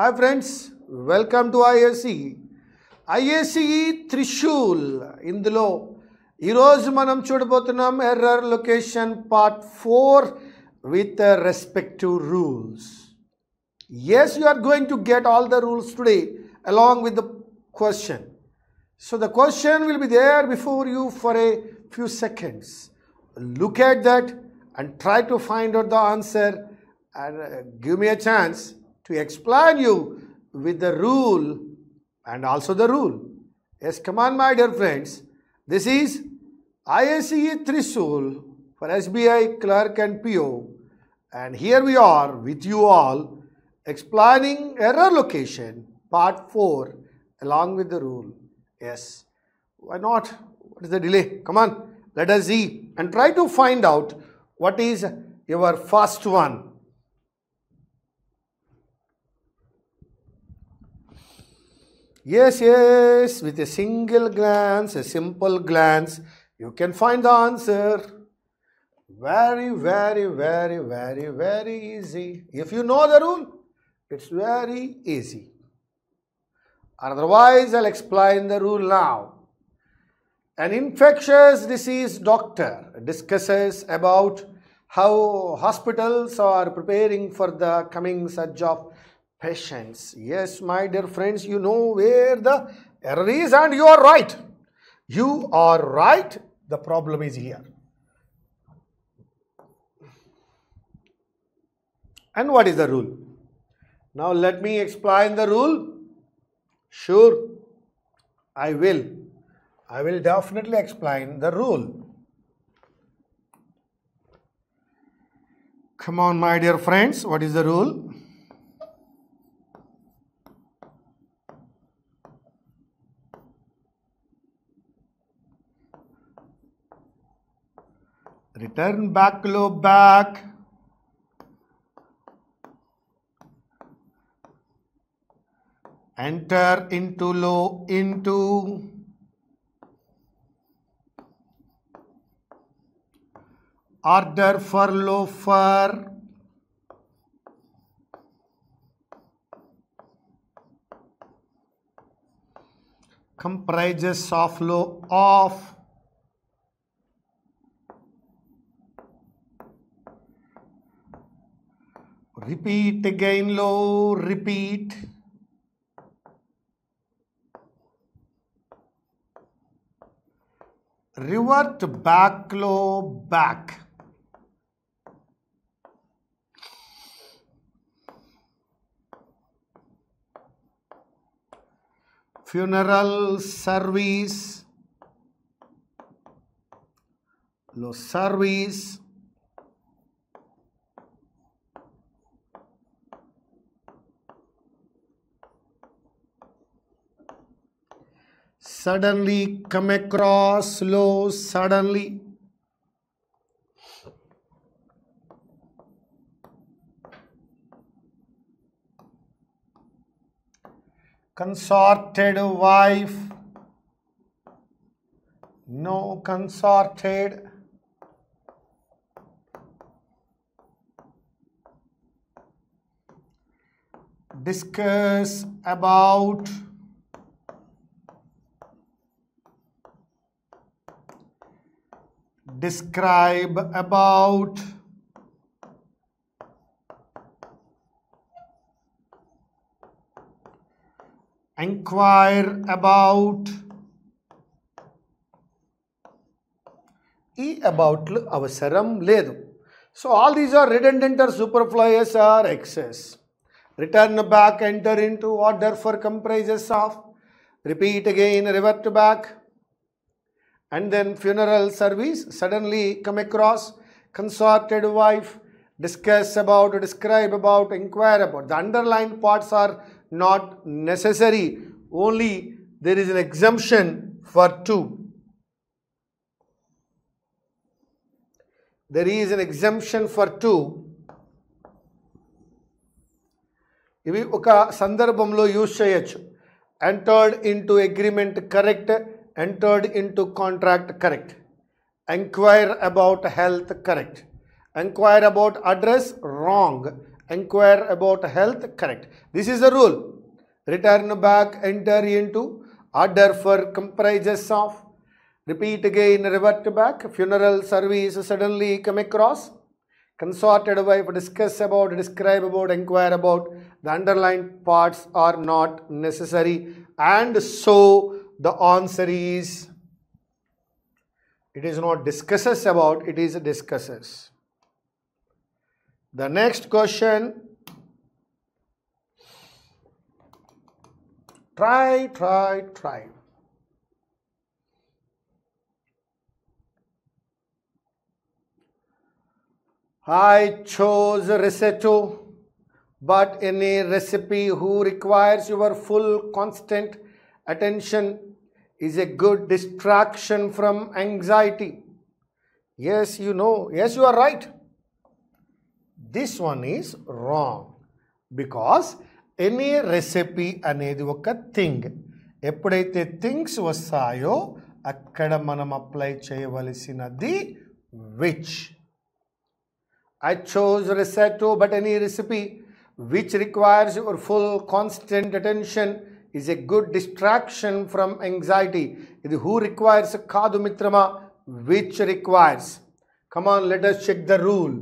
Hi friends, welcome to ISE. ISE Trishul. ఇందులో ఈరోజు మనం చూడబోతున్నాం error location part 4 with respective rules. Yes, you are going to get all the rules today along with the question. So the question will be there before you for a few seconds. Look at that and try to find out the answer and give me a chance to explain you with the rule and also the rule. Yes, come on my dear friends. This is ISE Trishul for SBI Clerk and PO, and here we are with you all explaining error location part 4 along with the rule. Yes, why not? What is the delay? Come on, let us see and try to find out what is your first one. Yes, with a single glance, a simple glance, you can find the answer. Very easy. If you know the rule, it's very easy. Otherwise, I'll explain the rule now. An infectious disease doctor discusses about how hospitals are preparing for the coming surge of patients. Yes, my dear friends, you know where the error is and you are right. You are right. The problem is here. And what is the rule? Now let me explain the rule. Sure, I will. I will definitely explain the rule. Come on, my dear friends, what is the rule? Return back lobe back. Enter into low into. Order for low for. Comprises of low off. Repeat again low, repeat. Revert back low, back. Funeral service, low service. Suddenly come across low, suddenly. Consorted wife, no consorted. Discuss about. Describe about. Inquire about. ఈ అబౌట్లు అవసరం లేదు. So all these are redundant or superfluous or excess. Return back, enter into, order for comprises of. Repeat again, revert back. And then funeral service, suddenly come across, consorted wife, discuss about, describe about, inquire about. The underlined parts are not necessary. Only there is an exemption for two. There is an exemption for two. ఇవి ఒక సందర్భంలో use చేయొచ్చు. Entered into agreement correct. Entered into contract correct. Inquire about health correct. Inquire about address wrong. Inquire about health, correct. This is the rule. Return back, enter into, order for comprises of, repeat again, revert back, funeral service suddenly come across, consorted wife, discuss about, describe about, inquire about. The underlined parts are not necessary, and so the answer is, it is not discusses about, it is discusses. The next question, try. I chose risotto, but any recipe who requires your full constant attention is a good distraction from anxiety. Yes, you know. Yes, you are right. This one is wrong. Because any recipe అనేది ఒక thing. ఎప్పుడైతే things వస్తాయో అక్కడ మనం apply చేయవలసినది which. I chose risotto, but any recipe which requires your full constant attention is a good distraction from anxiety. Idi who requires kaadu mitrama, which requires. Come on, let us check the rule.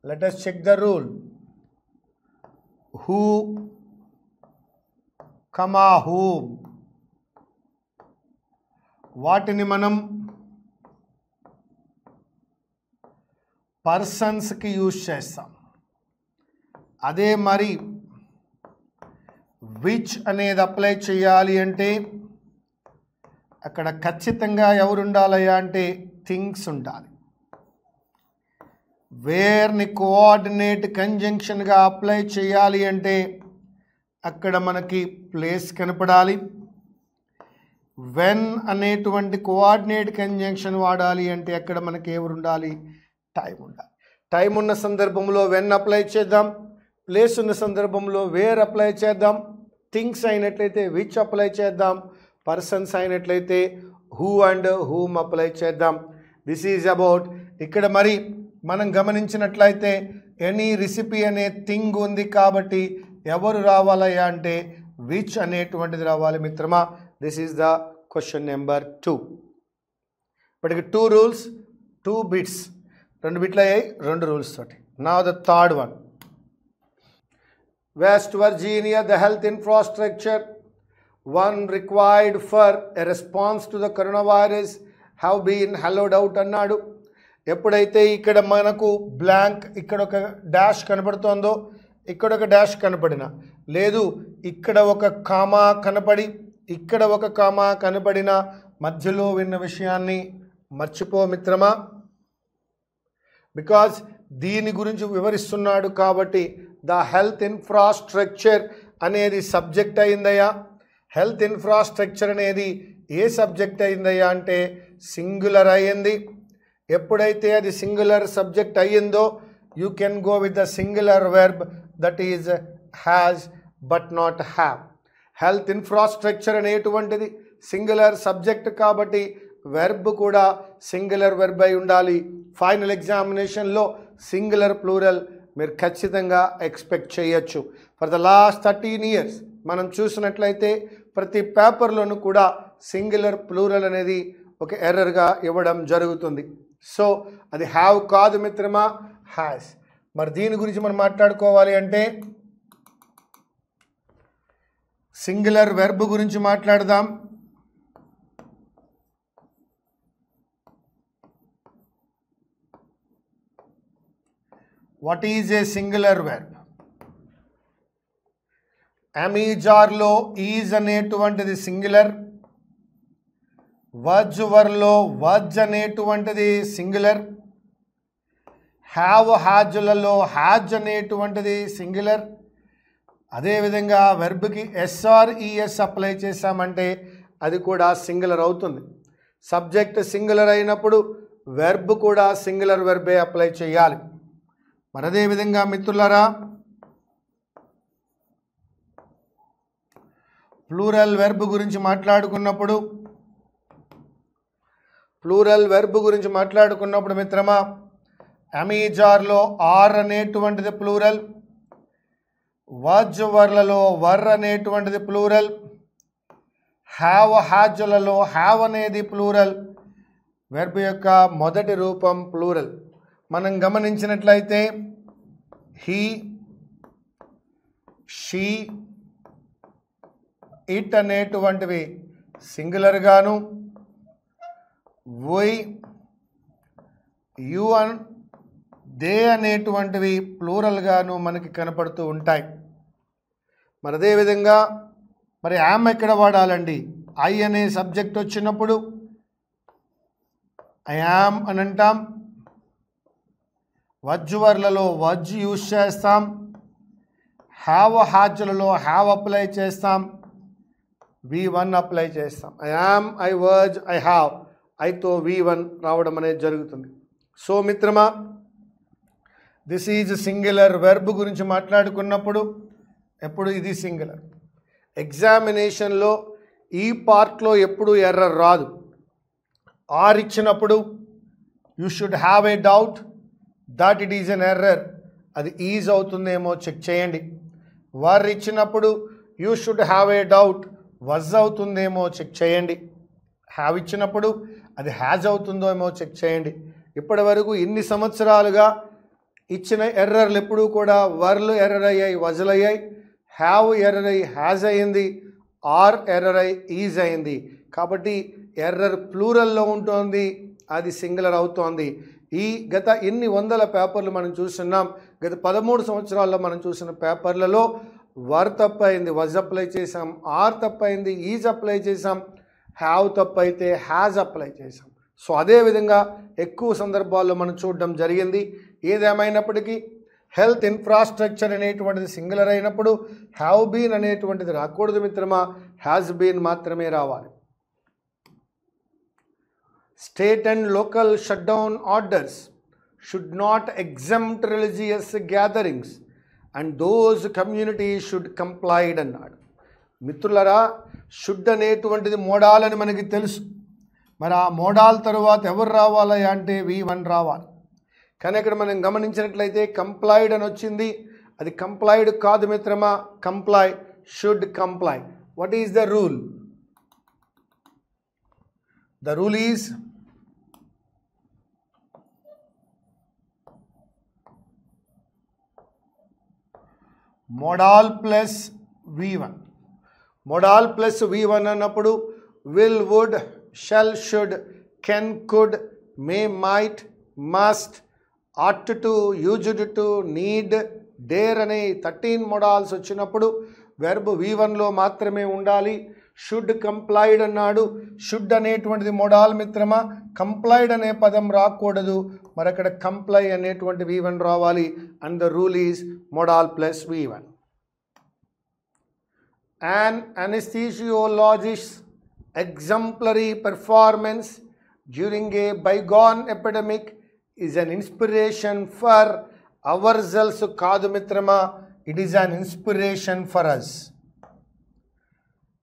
Let us check the rule. Who, comma, whom. వాటిని మనం పర్సన్స్కి use చేస్తాం. అదే మరి which అనేది apply చేయాలి అంటే అక్కడ ఖచ్చితంగా ఎవరు ఉండాలయ్యా అంటే థింగ్స్ ఉండాలి. వేర్ని కోఆర్డినేట్ కంజంక్షన్గా అప్లై చేయాలి అంటే అక్కడ మనకి ప్లేస్ కనపడాలి. వెన్ అనేటువంటి కోఆర్డినేట్ కంజంక్షన్ వాడాలి అంటే అక్కడ మనకి ఎవరు ఉండాలి, టైం ఉండాలి. టైం ఉన్న సందర్భంలో వెన్ అప్లై చేద్దాం, ప్లేస్ ఉన్న సందర్భంలో వేర్ అప్లై చేద్దాం, థింగ్స్ అయినట్లయితే విచ్ అప్లై చేద్దాం, పర్సన్స్ అయినట్లయితే హూ అండ్ హూమ్ అప్లై చేద్దాం. This is about. ఇక్కడ మరి మనం గమనించినట్లయితే ఎనీ రెసిపీ అనే థింగ్ ఉంది కాబట్టి ఎవరు రావాలయ్యా అంటే విచ్ అనేటువంటిది రావాలి మిత్రమా. This is the question number 2. ఇప్పటికి 2 రూల్స్ 2 బిట్స్, 2 బిట్లు అయ్యాయి 2 రూల్స్ తోటి. Now the third one. West Virginia, the health infrastructure one required for a response to the coronavirus have been hollowed out అన్నాడు. ఎప్పుడైతే ఇక్కడ మనకు బ్లాంక్, ఇక్కడ ఒక డాష్ కనపడుతోందో, ఇక్కడ ఒక డాష్ కనపడిన లేదు, ఇక్కడ ఒక కామా కనపడి, ఇక్కడ ఒక కామా కనపడిన మధ్యలో విన్న విషయాన్ని మర్చిపో మిత్రమా. బికాజ్ దీని గురించి వివరిస్తున్నాడు కాబట్టి ద హెల్త్ ఇన్ఫ్రాస్ట్రక్చర్ అనేది సబ్జెక్ట్ అయిందయ్యా. హెల్త్ ఇన్ఫ్రాస్ట్రక్చర్ అనేది ఏ సబ్జెక్ట్ అయిందయ్యా అంటే సింగులర్ అయ్యింది. ఎప్పుడైతే అది సింగులర్ సబ్జెక్ట్ అయ్యిందో you can go with the singular verb that is has but not have. Health infrastructure అనేటువంటిది సింగులర్ సబ్జెక్ట్ కాబట్టి వెర్బ్ కూడా సింగులర్ వెర్బ్ అయి ఉండాలి. ఫైనల్ ఎగ్జామినేషన్లో సింగులర్ ప్లూరల్ మీరు ఖచ్చితంగా ఎక్స్పెక్ట్ చేయొచ్చు. ఫర్ ద లాస్ట్ 13 years మనం చూసినట్లయితే ప్రతి పేపర్లోనూ కూడా సింగులర్ ప్లూరల్ అనేది ఒక ఎర్రర్గా ఇవ్వడం జరుగుతుంది. సో అది హ్యావ్ కాదు మిత్రమా, హ్యాస్. మరి దీని గురించి మనం మాట్లాడుకోవాలి అంటే సింగులర్ వెర్బ్ గురించి మాట్లాడదాం. What is a singular verb? అమీజార్లో ఈజ్ అనేటువంటిది సింగులర్, వజ్ వర్లో వజ్ అనేటువంటిది సింగులర్, హ్యావ్ హ్యాజ్లలో హ్యాజ్ అనేటువంటిది సింగులర్. అదేవిధంగా వెర్బ్కి ఎస్ఆర్ఈఎస్ అప్లై చేసామంటే అది కూడా సింగులర్ అవుతుంది. సబ్జెక్ట్ సింగులర్ అయినప్పుడు వెర్బ్ కూడా సింగులర్ వెర్బే అప్లై చేయాలి. మరి అదేవిధంగా మిత్రులారా ప్లూరల్ వెర్బ్ గురించి మాట్లాడుకున్నప్పుడు మిత్రమా అమీజార్లో ఆర్ అనేటువంటిది ప్లూరల్, వజ్వర్లలో వర్ అనేటువంటిది ప్లూరల్, హ్యాజ్లలో హ్యావ్ అనేది ప్లూరల్. వెర్బ్ యొక్క మొదటి రూపం ప్లూరల్. మనం గమనించినట్లయితే హీ, షీ, ఇట్ అనేటువంటివి సింగులర్ గాను, వై, యు అండ్ దే అనేటువంటివి ప్లూరల్ గాను మనకి కనపడుతూ ఉంటాయి. మరి అదేవిధంగా మరి యామ్ ఎక్కడ వాడాలండి? ఐ అనే సబ్జెక్ట్ వచ్చినప్పుడు ఐ యామ్ అని అంటాం, వజ్వర్లలో వజ్ యూజ్ చేస్తాం, హ్యాజ్లలో హ్యావ్ అప్లై చేస్తాం, V1 అప్లై చేస్తాం. I am, I was, I have, ఐతో V1 రావడం అనేది జరుగుతుంది. సో మిత్రమా, దిస్ ఈజ్ సింగులర్. వెర్బ్ గురించి మాట్లాడుకున్నప్పుడు ఎప్పుడు ఇది సింగులర్. ఎగ్జామినేషన్లో ఈ పార్ట్లో ఎప్పుడు ఎర్రర్ రాదు. ఆర్ ఇచ్చినప్పుడు you should have a doubt that it is an error, అది ఈజ్ అవుతుందేమో చెక్ చేయండి. వర్ ఇచ్చినప్పుడు you should have a doubt was అవుతుందేమో చెక్ చేయండి. హ్యావ్ ఇచ్చినప్పుడు అది హ్యాజ్ అవుతుందో ఏమో చెక్ చేయండి. ఇప్పటి వరకు ఇన్ని సంవత్సరాలుగా ఇచ్చిన ఎర్రర్లు ఎప్పుడూ కూడా వర్లు ఎర్రర్ అయ్యాయి, వజలు అయ్యాయి, హ్యావ్ ఎర్రర్ అయ్యి హ్యాజ్ అయ్యింది, ఆర్ ఎర్రర్ అయ్యి ఈజ్ అయింది. కాబట్టి ఎర్రర్ ప్లూరల్లో ఉంటుంది, అది సింగులర్ అవుతోంది. ఈ గత ఇన్ని వందల పేపర్లు మనం చూస్తున్నాం. గత 13 సంవత్సరాల్లో మనం చూసిన పేపర్లలో వర్ తప్పైంది, వజ్ అప్లై చేసాం, ఆర్ తప్పైంది, ఈజ్ అప్లై చేసాం, హ్యావ్ తప్పైతే హ్యాజ్ అప్లై చేసాం. సో అదేవిధంగా ఎక్కువ సందర్భాల్లో మనం చూడడం జరిగింది. ఏదేమైనప్పటికీ హెల్త్ ఇన్ఫ్రాస్ట్రక్చర్ అనేటువంటిది సింగులర్ అయినప్పుడు హ్యావ్ బీన్ అనేటువంటిది రాకూడదు మిత్రమా, హ్యాజ్ బీన్ మాత్రమే రావాలి. State and local shutdown orders should not exempt religious gatherings and those communities should complied అన్నాడు. మిత్రులరా, షుడ్ అనేటువంటిది మోడాలని మనకి తెలుసు. మరి ఆ మోడాల్ తరువాత ఎవరు రావాలి అంటే V1 రావాలి. కానీ ఇక్కడ మనం గమనించినట్లయితే కంప్లైడ్ అని వచ్చింది, అది కంప్లైడ్ కాదు మిత్రమా, comply, should comply. What is the rule? The rule is modal plus V1. Modal plus V1 అన్నప్పుడు will, would, shall, should, can, could, may, might, must, ought to, used to, need, dare అనే 13 modals వచ్చినప్పుడు verb V1లో మాత్రమే ఉండాలి. Should complied అన్నాడు. Should అనేటువంటిది modal మిత్రమా, complied అనే పదం రాకూడదు. మరి అక్కడ కంప్లై అనేటువంటి V1 రావాలి. And the rule is modal plus V1. An anesthesiologist's exemplary performance during a bygone epidemic is an inspiration for ourselves. Kaadu mitrama, it is an inspiration for us.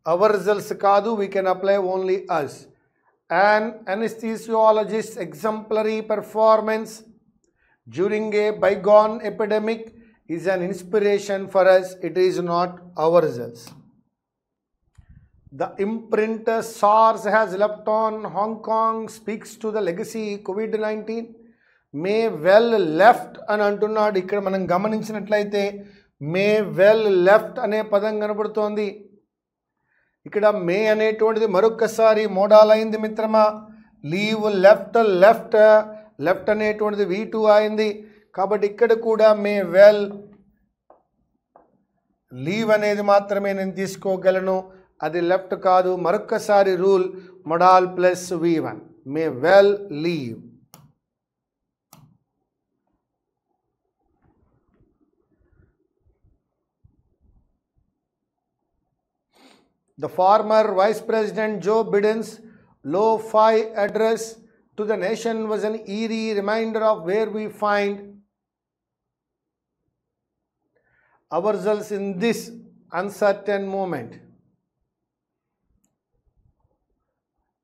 Ourselves kaadu, we can apply only us. An anesthesiologist's exemplary performance during a bygone epidemic is an inspiration for us. It is not ourselves. The imprint SARS has left on Hong Kong speaks to the legacy COVID-19. May well left అని అంటున్నాడు. ఇక్కడ మనం గమనించినట్లయితే మే well left అనే పదం కనబడుతోంది. ఇక్కడ మే అనేటువంటిది మరొక్కసారి మోడాల్ అయింది మిత్రమా. లీవ్, లెఫ్ట్, లెఫ్ట్, లెఫ్ట్ అనేటువంటిది V2 అయింది. కాబట్టి ఇక్కడ కూడా మే వెల్, లీవ్ అనేది మాత్రమే నేను తీసుకోగలను, అది లెఫ్ట్ కాదు. మరొక్కసారి rule modal plus V1, May well leave. The former Vice President Joe Biden's Lo-Fi address to the nation was an eerie reminder of where we find ourselves in this uncertain moment.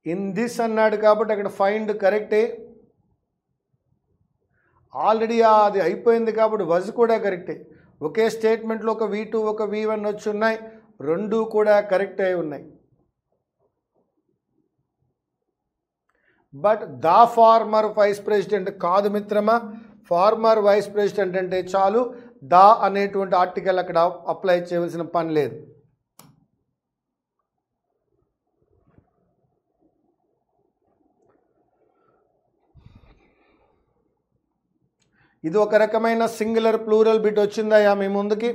In this అన్నాడు కాబట్టి అక్కడ find కరెక్టే. Already అది అయిపోయింది కాబట్టి was కూడా కరెక్టే. ఒకే స్టేట్మెంట్లో ఒక V2 ఒక V1 వచ్చి ఉన్నాయి, రెండు కూడా కరెక్ట్ అయి ఉన్నాయి. But the former vice president కాదు మిత్రమా. ఫార్మర్ వైస్ ప్రెసిడెంట్ అంటే చాలు, ద అనేటువంటి ఆర్టికల్ అక్కడ అప్లై చేయవలసిన పని లేదు. ఇది ఒక రకమైన సింగులర్ ప్లూరల్ బిట్ వచ్చిందయ్యా మీ ముందుకి.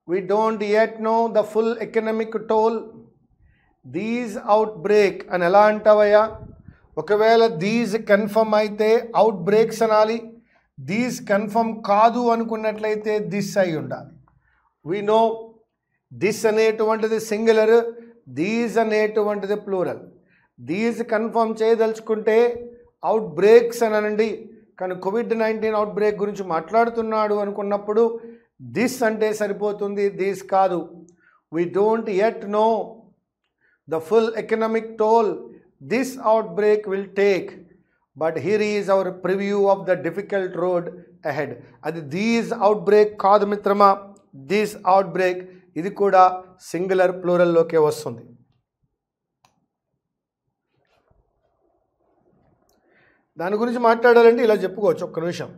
We don't yet know the full economic toll these outbreak అని ఎలా అంటావయ్యా? ఒకవేళ దీస్ కన్ఫర్మ్ అయితే అవుట్ బ్రేక్స్ అనాలి, దీస్ కన్ఫర్మ్ కాదు అనుకున్నట్లయితే దిస్ అయి ఉండాలి. వి నో దిస్ అనేటువంటిది సింగులర్, దీస్ అనేటువంటిది ప్లూరల్. దీస్ కన్ఫర్మ్ చేయదలుచుకుంటే అవుట్ బ్రేక్స్ అని అనండి. కానీ COVID-19 అవుట్ బ్రేక్ గురించి మాట్లాడుతున్నాడు అనుకున్నప్పుడు దిస్ అంటే సరిపోతుంది, దిస్ కాదు. We don't yet know the full economic told this out break will take, but here is our preview of the difficult road ahead. అది దీస్ అవుట్ బ్రేక్ కాదు మిత్రమా, this out break. ఇది కూడా singular ప్లూరల్లోకే వస్తుంది. దాని గురించి మాట్లాడాలంటే ఇలా చెప్పుకోవచ్చు ఒక్క నిమిషం.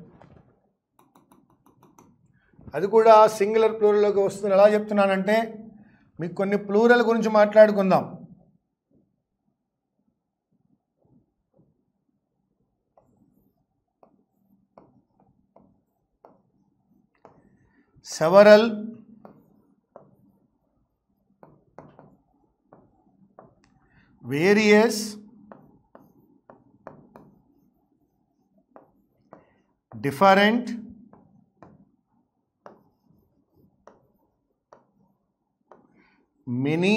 అది కూడా సింగులర్ ప్లూరల్లోకి వస్తుంది. ఎలా చెప్తున్నానంటే మీకు కొన్ని ప్లూరల్ గురించి మాట్లాడుకుందాం. Several, various, different, many,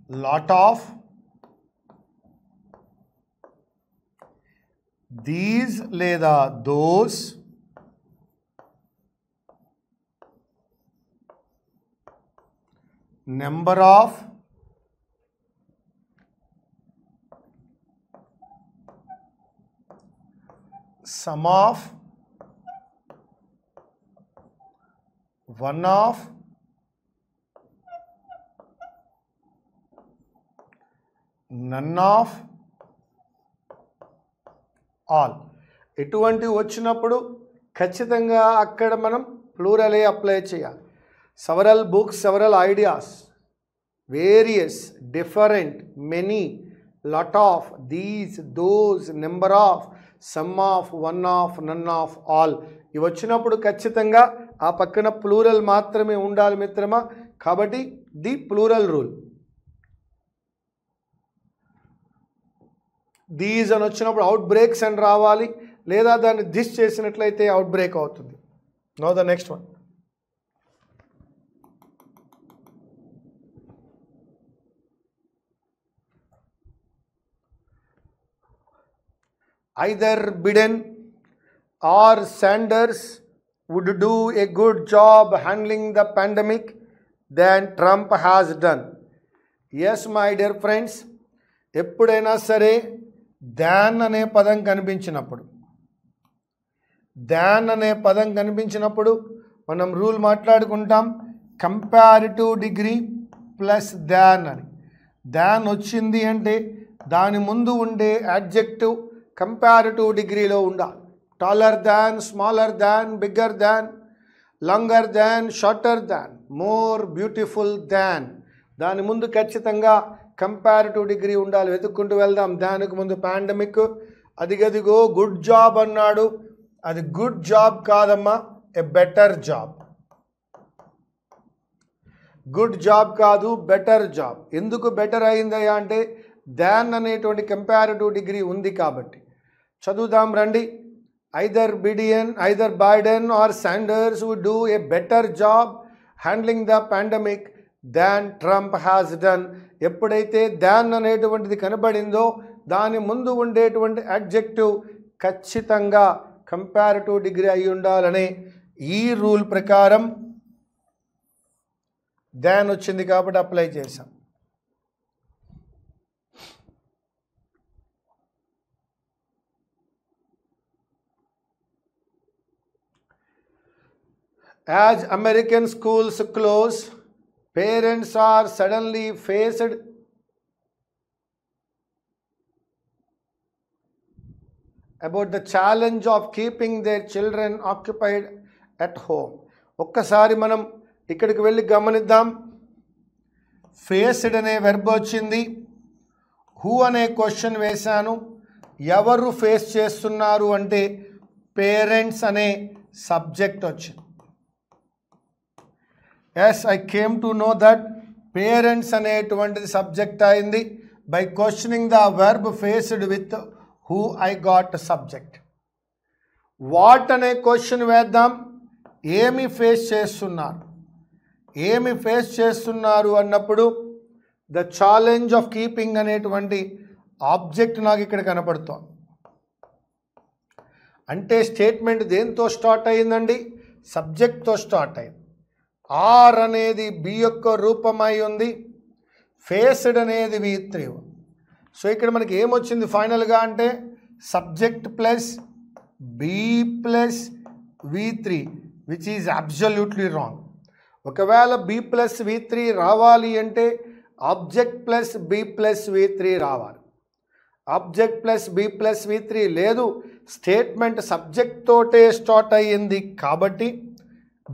lot of, these లేదా those, number of, some of, one of, none of, all. ఎటువంటి వచ్చినప్పుడు ఖచ్చితంగా అక్కడ మనం ప్లూరలే అప్లై చేయాలి. Several books, several ideas, various, different, many, lot of, these, those, number of, some of, one of, none of, all. ఇవి వచ్చినప్పుడు ఖచ్చితంగా ఆ పక్కన ప్లూరల్ మాత్రమే ఉండాలి మిత్రమా. కాబట్టి ది ప్లూరల్ రూల్. దీస్ అని వచ్చినప్పుడు అవుట్ బ్రేక్స్ అని రావాలి, లేదా దాన్ని దిస్ చేసినట్లయితే అవుట్ బ్రేక్ అవుతుంది. Know the next one. Either Biden or Sanders would do a good job handling the pandemic than Trump has done. Yes, my dear friends, ఎప్పుడైనా సరే దాన్ అనే పదం కనిపించినప్పుడు మనం రూల్ మాట్లాడుకుంటాం, కంపారిటివ్ డిగ్రీ ప్లస్ దాన్ అని. దాన్ వచ్చింది అంటే దాని ముందు ఉండే యాడ్జెక్టివ్ కంపారిటివ్ డిగ్రీలో ఉండాలి. Taller than, smaller than, bigger than, longer than, shorter than, more beautiful than. దాని ముందు ఖచ్చితంగా కంపారిటివ్ డిగ్రీ ఉండాలి. వెతుక్కుంటూ వెళ్దాం. దానికి ముందు పాండమిక్, అదిగదిగో గుడ్ జాబ్ అన్నాడు. అది గుడ్ జాబ్ కాదమ్మా, ఏ బెటర్ జాబ్. గుడ్ జాబ్ కాదు, బెటర్ జాబ్. ఎందుకు బెటర్ అయిందయ్యా అంటే దాన్ అనేటువంటి కంపారిటివ్ డిగ్రీ ఉంది కాబట్టి. చదువుదాం రండి. either Biden or Sanders would do a better job handling the pandemic than Trump has done. ఎప్పుడైతే దాన్ అనేటువంటిది కనబడిందో దాని ముందు ఉండేటువంటి అడ్జెక్టివ్ ఖచ్చితంగా కంపారిటివ్ డిగ్రీ అయి ఉండాలనే ఈ రూల్ ప్రకారం దాన్ వచ్చింది కాబట్టి అప్లై చేశాం. As American schools close, parents are suddenly faced about the challenge of keeping their children occupied at home. ఒక్కసారి మనం ఇక్కడికి వెళ్ళి గమనిద్దాం. ఫేస్డ్ అనే వెర్బ్ వచ్చింది, హూ అనే క్వశ్చన్ వేశాను, ఎవరు ఫేస్ చేస్తున్నారు అంటే పేరెంట్స్ అనే సబ్జెక్ట్ వచ్చింది. Yes, I came to know that parents అనేటువంటిది సబ్జెక్ట్ అయింది. By questioning the verb faced with who I got subject. What అనే క్వశ్చన్ వేద్దాం. ఏమి ఫేస్ చేస్తున్నారు, ఏమి ఫేస్ చేస్తున్నారు అన్నప్పుడు ద ఛాలెంజ్ ఆఫ్ కీపింగ్ అనేటువంటి ఆబ్జెక్ట్ నాకు ఇక్కడ కనపడుతోంది. అంటే స్టేట్మెంట్ దేంతో స్టార్ట్ అయ్యిందండి? సబ్జెక్ట్తో స్టార్ట్ అయింది. ఆర్ అనేది బి యొక్క రూపమై ఉంది, ఫేస్డ్ అనేది V3. సో ఇక్కడ మనకి ఏమొచ్చింది ఫైనల్గా అంటే subject plus B plus V3, which is absolutely wrong. ఒకవేళ బి ప్లస్ V3 రావాలి అంటే object plus B plus V3 రావాలి. Object plus B plus V3 లేదు. స్టేట్మెంట్ సబ్జెక్ట్ తోటే స్టార్ట్ అయ్యింది కాబట్టి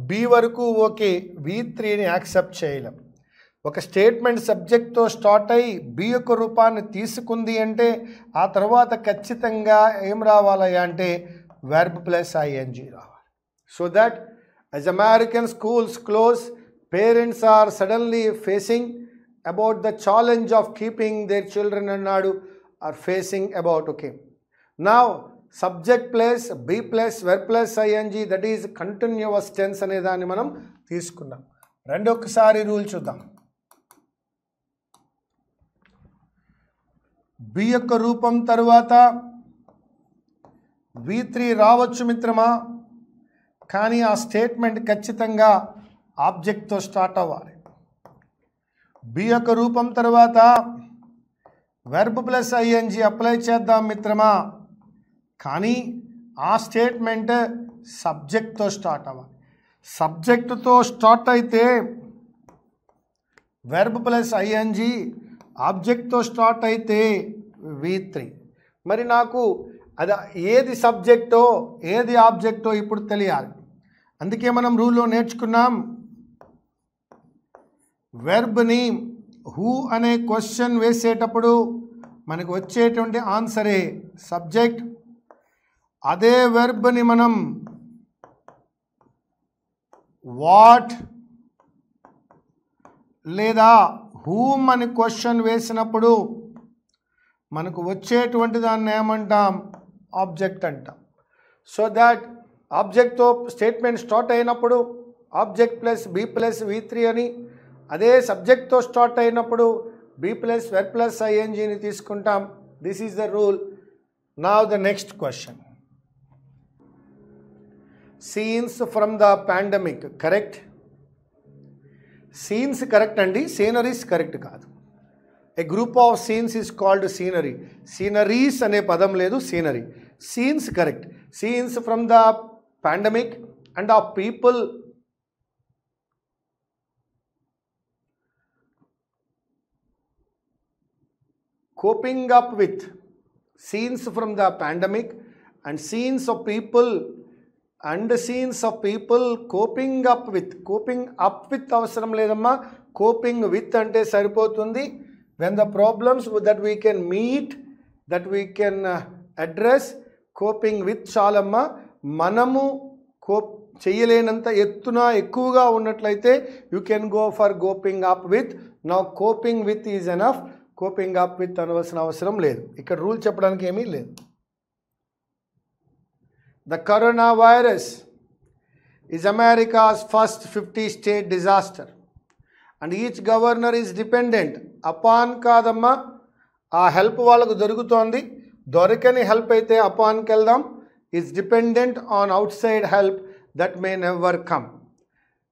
బి వరకు ఓకే, V3ని యాక్సెప్ట్ చేయలేం. ఒక స్టేట్మెంట్ సబ్జెక్ట్తో స్టార్ట్ అయ్యి బి యొక్క రూపాన్ని తీసుకుంది అంటే ఆ తర్వాత ఖచ్చితంగా ఏం రావాలి అంటే వెర్బ్ ప్లస్ ING రావాలి. So that as American schools close, parents are suddenly facing about the challenge of keeping their children అన్నాడు, are facing about. Okay, now subject plus be plus verb plus ING, that is continuous tense అనే దాన్ని మనం తీసుకున్నాం. రెండొకసారి rule చూద్దాం. B యొక్క రూపం తర్వాత V3 రావచ్చు మిత్రమా, కానీ ఆ స్టేట్మెంట్ ఖచ్చితంగా ఆబ్జెక్ట్తో స్టార్ట్ అవ్వాలి. బి యొక్క రూపం తర్వాత వెర్బ్ ప్లస్ ING అప్లై చేద్దాం మిత్రమా, కానీ ఆ స్టేట్మెంట్ సబ్జెక్ట్తో స్టార్ట్ అవ్వాలి. సబ్జెక్టుతో స్టార్ట్ అయితే వెర్బ్ ప్లస్ ING, ఆబ్జెక్ట్తో స్టార్ట్ అయితే V3. మరి నాకు అది ఏది సబ్జెక్టో ఏది ఆబ్జెక్టో ఇప్పుడు తెలియాలి. అందుకే మనం రూల్లో నేర్చుకున్నాం, వెర్బ్ని హూ అనే క్వశ్చన్ వేసేటప్పుడు మనకు వచ్చేటువంటి ఆన్సరే సబ్జెక్ట్. అదే వెర్బ్ని మనం వాట్ లేదా హూమ్ అని క్వశ్చన్ వేసినప్పుడు మనకు వచ్చేటువంటి దాన్ని ఏమంటాం? ఆబ్జెక్ట్ అంటాం. సో దాట్ ఆబ్జెక్ట్తో స్టేట్మెంట్ స్టార్ట్ అయినప్పుడు object plus B plus V3 అని, అదే సబ్జెక్ట్తో స్టార్ట్ అయినప్పుడు బి ప్లస్ వెర్బ్ ప్లస్ INGని తీసుకుంటాం. This is the rule. Now the next question. Scenes from the pandemic correct? Scenes correct అండి, సీనరీస్ కరెక్ట్ కాదు. A group of scenes is called scenery. Sceneries అనే పదం లేదు, scenery. Scenes correct. Scenes from the pandemic and of people coping up with. Scenes from the pandemic and scenes of people and scenes of people coping up with. Coping up with అవసరం లేదమ్మా, coping with అంటే సరిపోతుంది. When the problems that we can meet, that we can address, coping with చాలమ్మా. మనము చేయలేనంత ఎత్తున ఎక్కువగా ఉన్నట్లయితే you can go for coping up with. Now coping with is enough. Coping up with అనవలసిన అవసరం లేదు. ఇక్కడ రూల్ చెప్పడానికి ఏమీ లేదు. The corona virus is America's first 50-state disaster and each governor is dependent upon. కాదమ్మా, ఆ హెల్ప్ వాళ్ళకు దొరుకుతోంది. దొరకని హెల్ప్ అయితే అపాన్కి వెళ్దాం. Is dependent on outside help that may never come.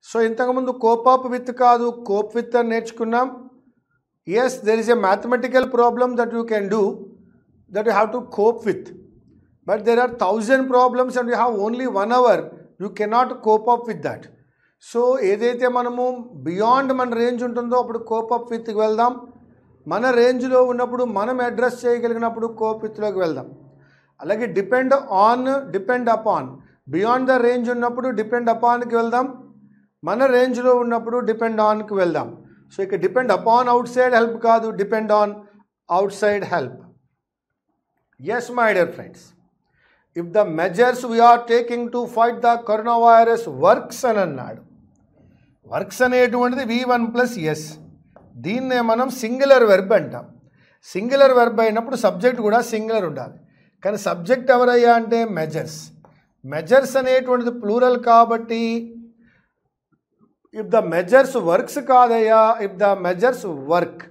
So ఇంతకుముందు కోప్ అప్ విత్ కాదు, కోప్ విత్ అని నేర్చుకున్నాం. Yes, there is a mathematical problem that you can do, that you have to cope with. But there are 1000 problems and you have only 1 hour. You cannot cope up with that. So ఏదైతే మనము beyond మన range ఉంటుందో అప్పుడు cope up విత్కి వెళ్దాం. మన రేంజ్లో ఉన్నప్పుడు మనం అడ్రస్ చేయగలిగినప్పుడు కోప్ విత్లోకి వెళ్దాం. అలాగే depend on, depend upon, beyond the range ఉన్నప్పుడు డిపెండ్ అపాన్కి వెళ్దాం. మన రేంజ్లో ఉన్నప్పుడు డిపెండ్ ఆన్కి వెళ్దాం. సో ఇక depend upon outside help కాదు, depend on outside help. Yes my dear friends, if the measures we are taking to fight the corona virus works అని అన్నాడు. వర్క్స్ అనేటువంటిది V1 + S. దీన్నే మనం సింగులర్ వెర్బ్ అంటాం. Singular verb అయినప్పుడు subject కూడా singular ఉండాలి. కానీ సబ్జెక్ట్ ఎవరయ్యా అంటే మెజర్స్. మెజర్స్ అనేటువంటిది ప్లూరల్ కాబట్టి ఇఫ్ ద మెజర్స్ వర్క్స్ కాదయ్యా, ఇఫ్ ద మెజర్స్ వర్క్.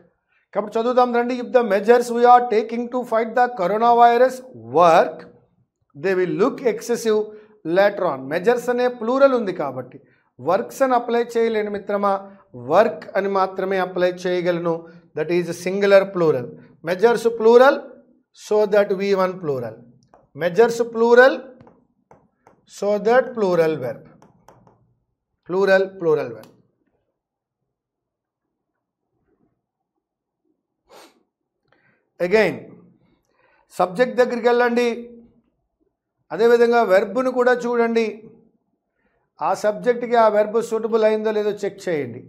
కాబట్టి చదువుదాం రండి. If the measures we are taking to fight the corona virus work, they will look excessive later on. Measures అనే ప్లూరల్ ఉంది కాబట్టి వర్క్స్ అని అప్లై చేయలేను మిత్రమా, వర్క్ అని మాత్రమే అప్లై చేయగలను. That is singular plural. Measures plural, so that V1 plural. Measures plural, so that plural verb. Plural verb. Again subject దగ్గరికి వెళ్ళండి. అదేవిధంగా వెర్బ్ను కూడా చూడండి. ఆ సబ్జెక్ట్కి ఆ వెర్బ్ సూటబుల్ అయిందో లేదో చెక్ చేయండి.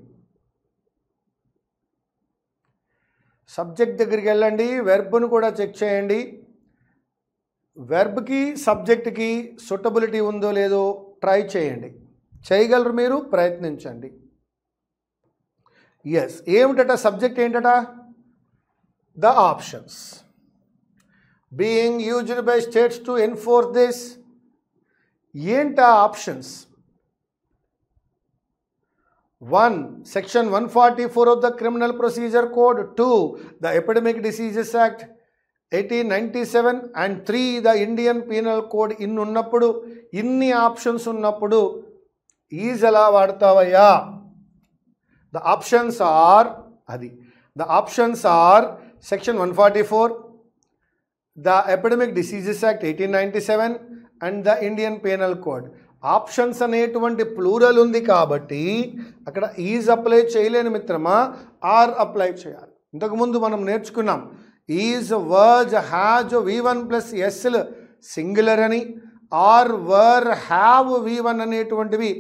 సబ్జెక్ట్ దగ్గరికి వెళ్ళండి, వెర్బ్ను కూడా చెక్ చేయండి. వెర్బ్కి సబ్జెక్ట్కి సూటబిలిటీ ఉందో లేదో ట్రై చేయండి. చేయగలరు మీరు, ప్రయత్నించండి. ఎస్, ఏమిటట సబ్జెక్ట్ ఏంటట? The options being used by states to enforce this. ఏంట options? 1. Section 144 of the Criminal Procedure Code. 2. The Epidemic Diseases Act 1897 and 3. The Indian Penal Code. ఉన్నప్పుడు ఇన్ని ఆప్షన్స్ ఉన్నప్పుడు ఈజ్ ఎలా వాడతావయ్యా? ద ఆప్షన్స్ ఆర్ అది. The options are Section 144, the Epidemic Diseases Act 1897 and the Indian Penal Code. Options అనేటువంటి plural ఉంది కాబట్టి అక్కడ ఈజ్ అప్లై చేయలేని మిత్రమా, ఆర్ అప్లై చేయాలి. ఇంతకుముందు మనం నేర్చుకున్నాం is, verge, has V1 + S singular అని, ఆర్, వర్, హ్యావ్ V1 అనేటువంటివి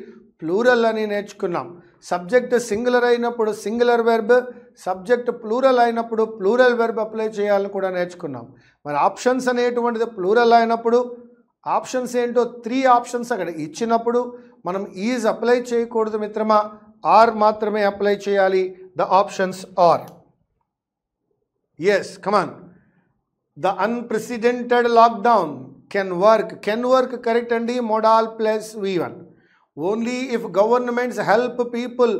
ప్లూరల్ అని నేర్చుకున్నాం. సబ్జెక్ట్ సింగులర్ అయినప్పుడు సింగులర్ వెర్బ్, సబ్జెక్ట్ ప్లూరల్ అయినప్పుడు ప్లూరల్ వెర్బ్ అప్లై చేయాలని కూడా నేర్చుకున్నాం. మరి ఆప్షన్స్ అనేటువంటిది ప్లూరల్ అయినప్పుడు ఆప్షన్స్ ఏంటో 3 ఆప్షన్స్ అక్కడ ఇచ్చినప్పుడు మనం ఈజ్ అప్లై చేయకూడదు మిత్రమా, ఆర్ మాత్రమే అప్లై చేయాలి. The options are. Yes, come on. The unprecedented lockdown can work correct అండి. Modal plus V1. Only if governments help people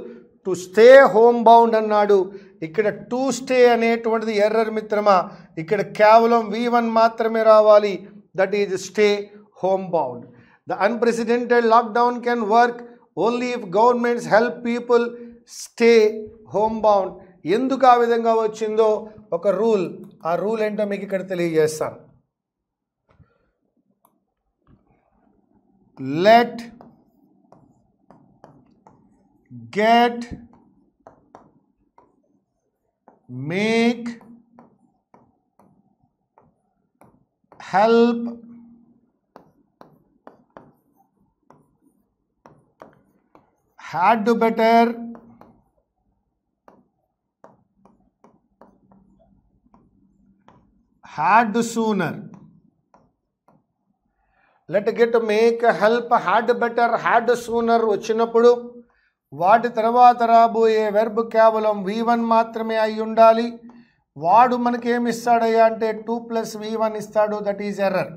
to stay home bound అన్నాడు. ఇక్కడ టు స్టే అనేటువంటిది ఎర్రర్ మిత్రమా. ఇక్కడ కేవలం V1 మాత్రమే రావాలి. That is stay home bound. The unprecedented lockdown can work only if governments help people stay home bound. ఎందుకు ఆ విధంగా వచ్చిందో ఒక రూల్, ఆ రూల్ ఏంటో మీకు ఇక్కడ తెలియజేస్తాను. Let, get, make, help, had better, had sooner. Let, get, make, help, had better, had sooner వచ్చినప్పుడు వాటి తర్వాత రాబోయే వెర్బ్ కేవలం V1 మాత్రమే అయి ఉండాలి. వాడు మనకేమి ఇస్తాడయ్యా అంటే 2 + V1 ఇస్తాడు. That is error.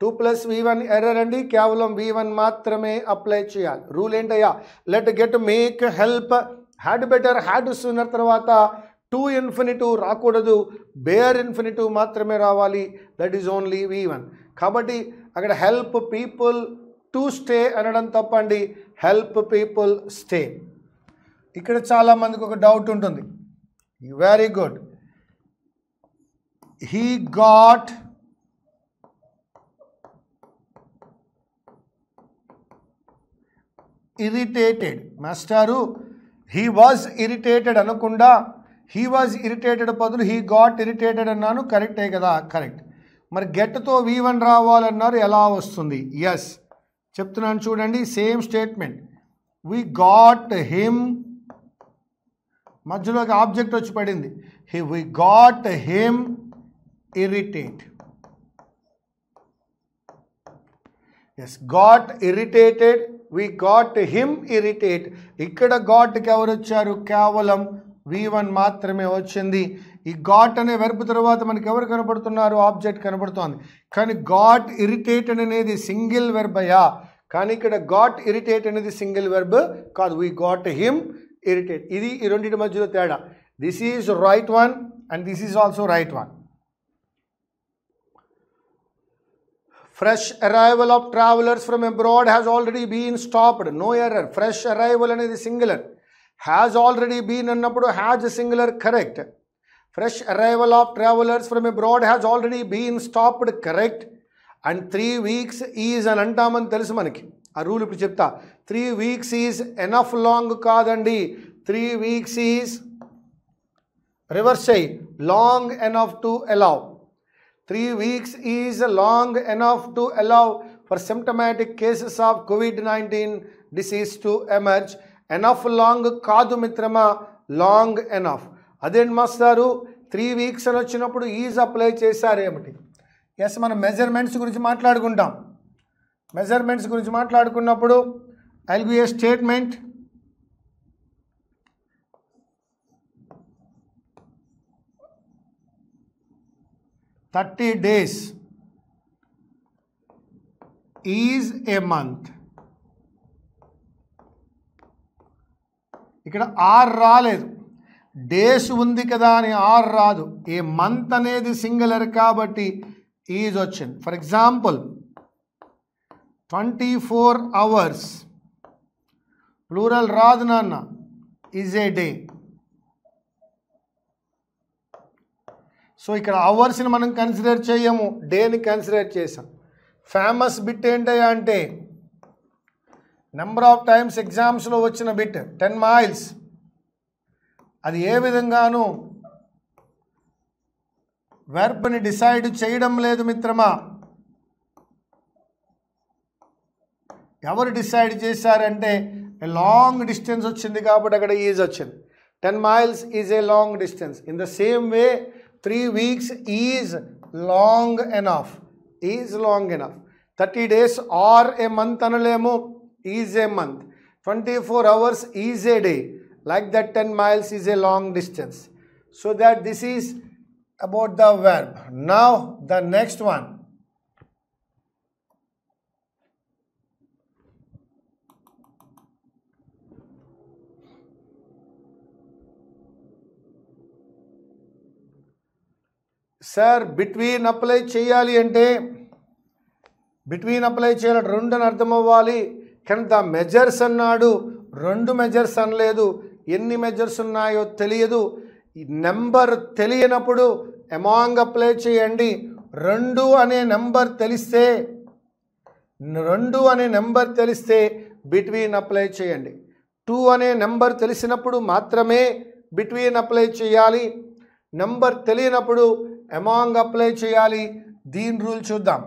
2 + V1 error అండి. కేవలం V1 మాత్రమే అప్లై చేయాలి. రూల్ ఏంటయ్యా? Let, get, make, help, had better, had sooner తర్వాత టు ఇన్ఫినిటివ్ రాకూడదు, బేర్ ఇన్ఫినిటివ్ మాత్రమే రావాలి. That is only V1. కాబట్టి అక్కడ హెల్ప్ పీపుల్ టు స్టే అనడం తప్పండి. Help people stay. ఇక్కడ చాలామందికి ఒక డౌట్ ఉంటుంది. Very good. He got irritated. మాస్టారు హీ వాజ్ ఇరిటేటెడ్ అనకుండా హీ వాజ్ ఇరిటేటెడ్ బదులు హీ గాట్ ఇరిటేటెడ్ అన్నాను. కరెక్టే కదా? కరెక్ట్. మరి గెట్తో V1 రావాలన్నారు, ఎలా వస్తుంది? ఎస్ చెప్తున్నాను చూడండి. Same statement. We got him, మధ్యలోకి ఆబ్జెక్ట్ వచ్చి పడింది. We got him irritate. Yes, got irritated, we got him irritate. ఇక్కడ గాట్కి ఎవరు వచ్చారు? కేవలం V1 మాత్రమే వచ్చింది. ఈ గాట్ అనే వెర్బ్ తర్వాత మనకి ఎవరు కనబడుతున్నారు? ఆబ్జెక్ట్ కనబడుతోంది. కానీ గాట్ ఇరిటేటెడ్ అనేది సింగిల్ వెర్బ్ అయ్యా, కానీ ఇక్కడ గాట్ ఇరిటేట్ అనేది సింగిల్ వెర్బ్ కాదు. We got him irritate. ఇది ఈ రెండింటి మధ్యలో తేడా. This is right one and this is also right one. Fresh arrival of travellers from abroad has already been stopped. No error. Fresh arrival అనేది singular. Has already been అన్నప్పుడు has singular, correct. Fresh arrival of travellers from abroad has already been stopped, correct. And 3 weeks is అని అంటామని తెలుసు మనకి. ఆ rule ఇప్పుడు చెప్తా. 3 weeks is enough long కాదండి. 3 weeks is reverse అయ్యి long enough to allow. 3 weeks is long enough to allow for symptomatic cases of COVID-19 disease to emerge. Enough long కాదు మిత్రమా, లాంగ్ ఎనఫ్. అదేంటి మాస్టారు 3 weeks అని వచ్చినప్పుడు ఈజ్ అప్లై చేశారేమిటి? ఎస్, మనం measurements గురించి మాట్లాడుకుంటాం. మెజర్మెంట్స్ గురించి మాట్లాడుకున్నప్పుడు I will give a statement. "30 days is a month." ఇక్కడ ఆర్ రాలేదు, డేస్ ఉంది కదా అని ఆర్ రాదు. ఏ మంత్ అనేది సింగులర్ కాబట్టి ఈజ్ వచ్చింది. ఫర్ ఎగ్జాంపుల్ 24 hours ప్లూరల్ రాదు నాన్న, ఈజ్ ఏ డే. సో ఇక్కడ అవర్స్ని మనం కన్సిడర్ చేయము, డేని కన్సిడర్ చేసాం. ఫేమస్ బిట్ ఏంటయ్యా అంటే నెంబర్ ఆఫ్ టైమ్స్ ఎగ్జామ్స్లో వచ్చిన బిట్ 10 miles. అది ఏ విధంగానూ వెర్బ్ని డిసైడ్ చేయడం లేదు మిత్రమా. ఎవరు డిసైడ్ చేశారంటే లాంగ్ డిస్టెన్స్ వచ్చింది కాబట్టి అక్కడ ఈజ్ వచ్చింది. 10 miles is a long distance. In the same way 3 weeks is long enough, is long enough. 30 days are a month అనలేము, is a month. 24 hours is a day. Like that 10 miles is a long distance. So that this is about the verb. Now the next one. Sir, between apply cheyali ante between apply cheyala rendu అని అర్థం అవ్వాలి. కానీ the measures అన్నాడు, 2 measures అనలేదు. ఎన్ని measures ఉన్నాయో తెలియదు. ఈ నెంబర్ తెలియనప్పుడు అమాంగ్ అప్లై చేయండి. 2 అనే నెంబర్ తెలిస్తే బిట్వీన్ అప్లై చేయండి. 2 అనే నెంబర్ తెలిసినప్పుడు మాత్రమే బిట్వీన్ అప్లై చేయాలి. నెంబర్ తెలియనప్పుడు అమాంగ్ అప్లై చేయాలి. దీని రూల్ చూద్దాం.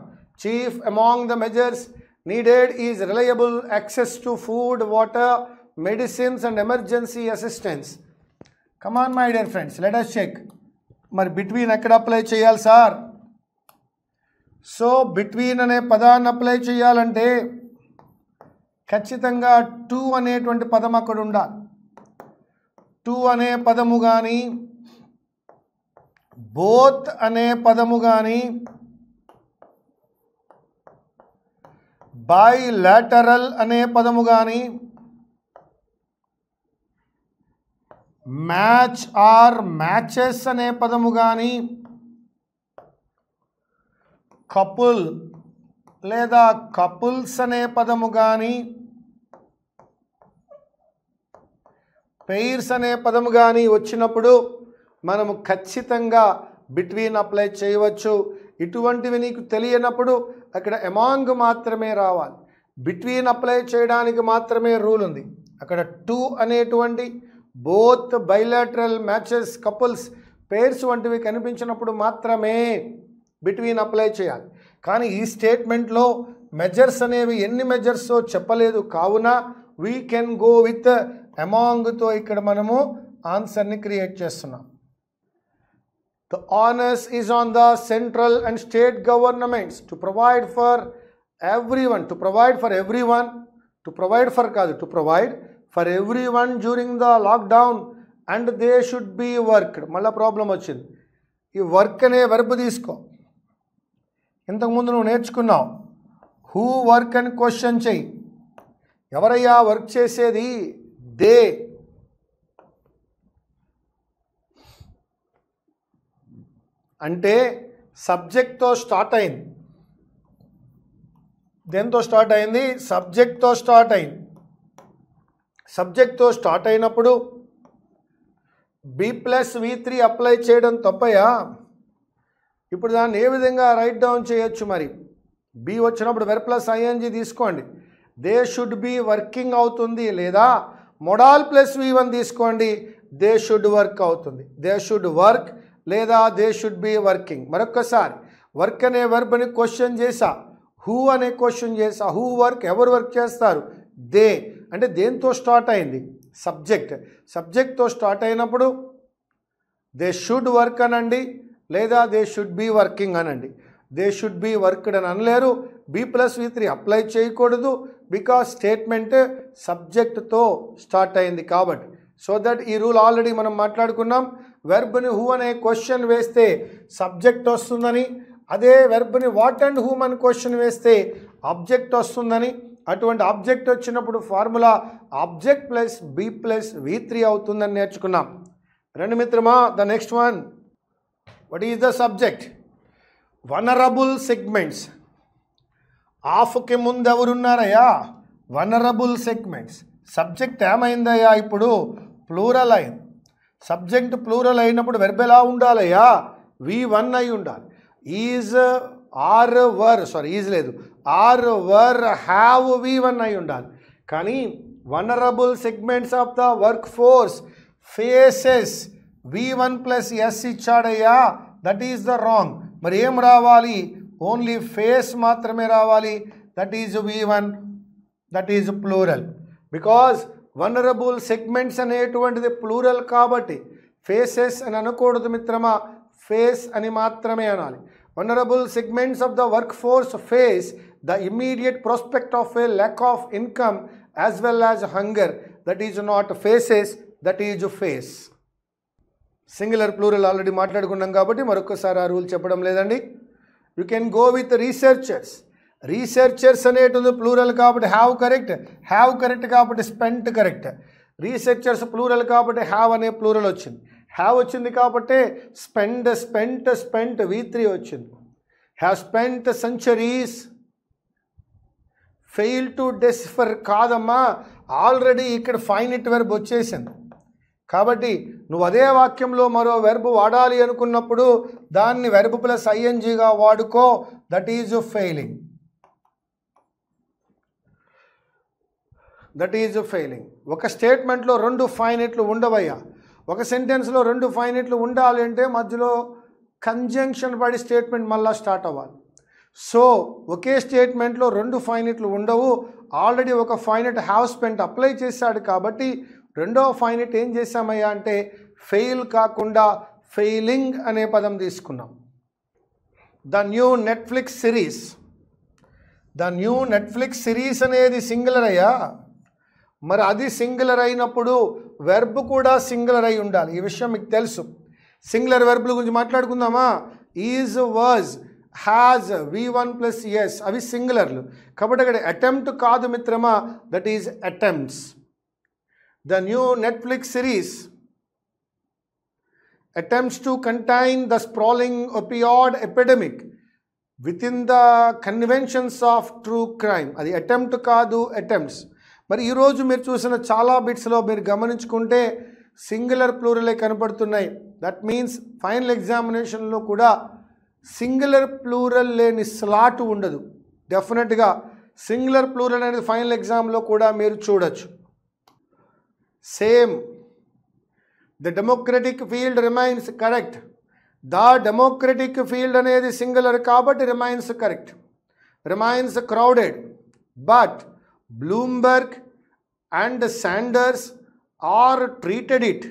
Chief among the measures needed is reliable access to food, water, medicines and emergency assistance. Come on my dear friends, let us check. మరి బిట్వీన్ ఎక్కడ apply చేయాలి sir? So between అనే పదాన్ని apply చేయాలంటే ఖచ్చితంగా 2 అనేటువంటి పదం అక్కడ ఉండాలి. 2 అనే పదము కానీ, బోత్ అనే పదము కానీ, బైలాటరల్ అనే పదము కానీ, మ్యాచ్ ఆర్ మ్యాచెస్ అనే పదము కానీ, కపుల్ లేదా కపుల్స్ అనే పదము కానీ, పెయిర్స్ అనే పదము కానీ వచ్చినప్పుడు మనము ఖచ్చితంగా బిట్వీన్ అప్లై చేయవచ్చు. ఇటువంటివి నీకు తెలియనప్పుడు అక్కడ అమాంగ్ మాత్రమే రావాలి. బిట్వీన్ అప్లై చేయడానికి మాత్రమే రూల్ ఉంది. అక్కడ టు అనేటువంటి both bilateral matches, couples, pairs వంటివి కనిపించినప్పుడు మాత్రమే బిట్వీన్ అప్లై చేయాలి. కానీ ఈ స్టేట్మెంట్లో మెజర్స్ అనేవి ఎన్ని మెజర్సో చెప్పలేదు. కావున వీ కెన్ గో విత్ అమాంగ్తో ఇక్కడ మనము ఆన్సర్ని క్రియేట్ చేస్తున్నాం. The onus is on the central and state governments to provide for everyone, to provide for everyone during the lockdown, and they should be worked. మళ్ళీ problem వచ్చింది. ఈ work అనే verb తీసుకో. ఇంతకుముందు నువ్వు నేర్చుకున్నావు. హూ వర్క్ అని క్వశ్చన్ చెయ్యి. ఎవరయ్యా వర్క్ చేసేది? దే. అంటే సబ్జెక్ట్తో స్టార్ట్ అయింది. దేంతో స్టార్ట్ అయింది? సబ్జెక్ట్తో స్టార్ట్ అయింది. సబ్జెక్ట్తో స్టార్ట్ అయినప్పుడు B+V3 అప్లై చేయడం తప్పయా? ఇప్పుడు దాన్ని ఏ విధంగా రైట్ డౌన్ చేయొచ్చు? మరి బి వచ్చినప్పుడు వెర్+ing తీసుకోండి. దే షుడ్ బి వర్కింగ్ అవుతుంది. లేదా మొడాల్ +V1 తీసుకోండి. దే షుడ్ వర్క్ అవుతుంది. దే షుడ్ వర్క్ లేదా దే షుడ్ బి వర్కింగ్. మరొక్కసారి వర్క్ అనే వెర్బ్ని క్వశ్చన్ చేసా, హూ అనే క్వశ్చన్ చేసా. హూ వర్క్, ఎవరు వర్క్ చేస్తారు? దే. అంటే దేంతో స్టార్ట్ అయింది? సబ్జెక్ట్. సబ్జెక్ట్తో స్టార్ట్ అయినప్పుడు దే షుడ్ వర్క్ అనండి, లేదా దే షుడ్ బి వర్కింగ్ అనండి. దే షుడ్ బి వర్క్డ్ అని అనలేరు. B+V3 అప్లై చేయకూడదు, బికాస్ స్టేట్మెంట్ సబ్జెక్ట్తో స్టార్ట్ అయింది కాబట్టి. సో దట్ ఈ రూల్ ఆల్రెడీ మనం మాట్లాడుకున్నాం. వెర్బ్ని హూ అనే క్వశ్చన్ వేస్తే సబ్జెక్ట్ వస్తుందని, అదే వెర్బ్ని వాట్ అండ్ హూమ్ అని క్వశ్చన్ వేస్తే ఆబ్జెక్ట్ వస్తుందని. అటువంటి ఆబ్జెక్ట్ వచ్చినప్పుడు ఫార్ములా ఆబ్జెక్ట్ +B+V3 అవుతుందని నేర్చుకున్నాం. రండి మిత్రమా, the next one. What is the subject? Vulnerable segments. ఆఫ్కి ముందు ఎవరున్నారయ్యా? Vulnerable segments. సబ్జెక్ట్ ఏమైందయ్యా? ఇప్పుడు ప్లూరల్ అయింది. సబ్జెక్ట్ ప్లూరల్ అయినప్పుడు వెర్బ్ ఎలా ఉండాలయ్యా? V1 అయి ఉండాలి. Is are were, sorry is లేదు, ఆర్ వర్ హ్యావ్ V1 అయి ఉండాలి. కానీ vulnerable segments of the work force faces V1+S ఇచ్చాడయ్యా. That is the wrong. మరి ఏం రావాలి? ఓన్లీ ఫేస్ మాత్రమే రావాలి. That is V1, that is plural. Because vulnerable segments అనేటువంటిది ప్లూరల్ కాబట్టి ఫేసెస్ అని అనకూడదు మిత్రమా, ఫేస్ అని మాత్రమే అనాలి. Vulnerable segments of the work force face the immediate prospect of a lack of income as well as hunger. That is not faces, that is face. Singular plural already మాట్లాడుకున్నాం కాబట్టి మరొకసారి ఆ రూల్ చెప్పడం లేదండి. You can go with researchers. Researchers అనేటుంది plural కాబట్టి have correct, have correct కాబట్టి spent correct. Researchers plural కాబట్టి హ్యావ్ అనే ప్లూరల్ వచ్చింది. హ్యావ్ వచ్చింది కాబట్టి స్పెంట్ V3 వచ్చింది. Have spent centuries. Fail to decipher కాదమ్మా, ఆల్రెడీ ఇక్కడ ఫైనైట్ వెర్బ్ వచ్చేసింది. కాబట్టి నువ్వు అదే వాక్యంలో మరో వెర్బ్ వాడాలి అనుకున్నప్పుడు దాన్ని వెర్బ్+ingగా వాడుకో. That is failing. That is failing. ఒక స్టేట్మెంట్లో 2 ఫైనైట్లు ఉండవయ్యా. ఒక సెంటెన్స్లో 2 ఫైనైట్లు ఉండాలి అంటే మధ్యలో కంజంక్షన్ పడి స్టేట్మెంట్ మళ్ళీ స్టార్ట్ అవ్వాలి. సో ఒకే స్టేట్మెంట్లో 2 ఫైనైట్లు ఉండవు. ఆల్రెడీ ఒక ఫైనైట్ హ్యావ్ స్పెంట్ అప్లై చేశాడు కాబట్టి రెండవ ఫైనైట్ ఏం చేశామయ్యా అంటే ఫెయిల్ కాకుండా ఫెయిలింగ్ అనే పదం తీసుకున్నాం. The new Netflix series. The new Netflix series అనేది సింగులర్ అయ్యా. మరి అది సింగులర్ అయినప్పుడు వెర్బ్ కూడా సింగులర్ అయి ఉండాలి. ఈ విషయం మీకు తెలుసు. సింగులర్ వెర్బ్ల గురించి మాట్లాడుకుందామా? ఈజ్, వాజ్, హ్యాజ్, V1+S అవి సింగులర్లు కాబట్టి అక్కడ అటెంప్ట్ కాదు మిత్రమా, that is attempts. The new Netflix series attempts to contain the sprawling opioid epidemic within the conventions of true crime. అది అటెంప్ట్ కాదు, అటెంప్ట్స్. మరి ఈరోజు మీరు చూసిన చాలా బిట్స్లో మీరు గమనించుకుంటే సింగులర్ ప్లూరలే కనపడుతున్నాయి. దట్ మీన్స్ ఫైనల్ ఎగ్జామినేషన్లో కూడా సింగులర్ ప్లూరల్ లేని స్లాట్ ఉండదు. డెఫినెట్గా సింగులర్ ప్లూరల్ అనేది ఫైనల్ ఎగ్జామ్లో కూడా మీరు చూడొచ్చు. Same the democratic field remains correct. The democratic field అనేది సింగులర్ కాబట్టి remains correct. Remains crowded, but Bloomberg and Sanders are treated it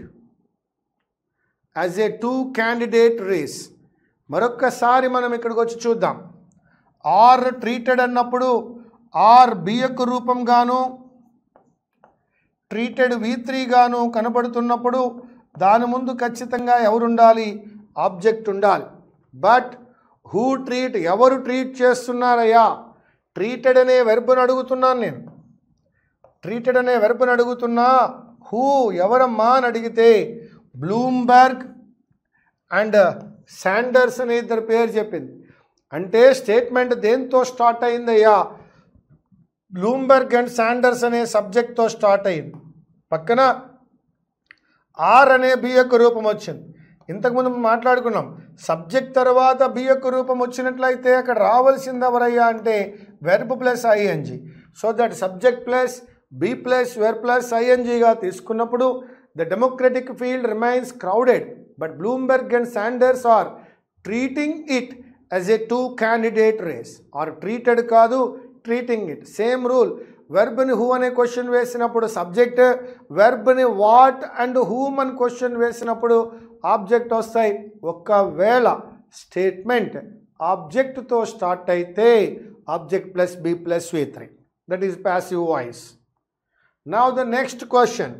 as a 2 candidate race. మరొక్కసారి మనం ఇక్కడికి వచ్చి చూద్దాం. ఆర్ ట్రీటెడ్ అన్నప్పుడు ఆర్ బియక్ రూపంగాను ట్రీటెడ్ V3 గాను కనబడుతున్నప్పుడు దాని ముందు ఖచ్చితంగా ఎవరు ఉండాలి? ఆబ్జెక్ట్ ఉండాలి. బట్ హూ ట్రీట్, ఎవరు ట్రీట్ చేస్తున్నారయ్యా? ట్రీటెడ్ అనే వెర్బ్ను అడుగుతున్నాను నేను. ట్రీటెడ్ అనే వెర్బ్ను అడుగుతున్నా. హూ ఎవరమ్మా అని అడిగితే బ్లూంబర్గ్ అండ్ శాండర్స్ అనే ఇద్దరు పేరు చెప్పింది. అంటే స్టేట్మెంట్ దేంతో స్టార్ట్ అయిందయ్యా? బ్లూంబర్గ్ అండ్ శాండర్స్ అనే సబ్జెక్ట్తో స్టార్ట్ అయింది. పక్కన ఆర్ అనే బి యొక్క రూపం వచ్చింది. ఇంతకుముందు మాట్లాడుకున్నాం, సబ్జెక్ట్ తర్వాత బి యొక్క రూపం వచ్చినట్లయితే అక్కడ రావాల్సింది ఎవరయ్యా అంటే verb plus I N G. So that subject plus B plus verb plus ఐఎన్జీగా తీసుకున్నప్పుడు the democratic field remains crowded but Bloomberg and Sanders are treating it as a 2 candidate race. Are treated కాదు, ట్రీటింగ్ ఇట్. Same rule. వెర్బ్ని who అనే question వేసినప్పుడు subject, వెర్బ్ని what and whom అని question వేసినప్పుడు object వస్తాయి. ఒకవేళ స్టేట్మెంట్ ఆబ్జెక్ట్తో స్టార్ట్ అయితే object plus B plus V3. That is passive voice. Now the next question.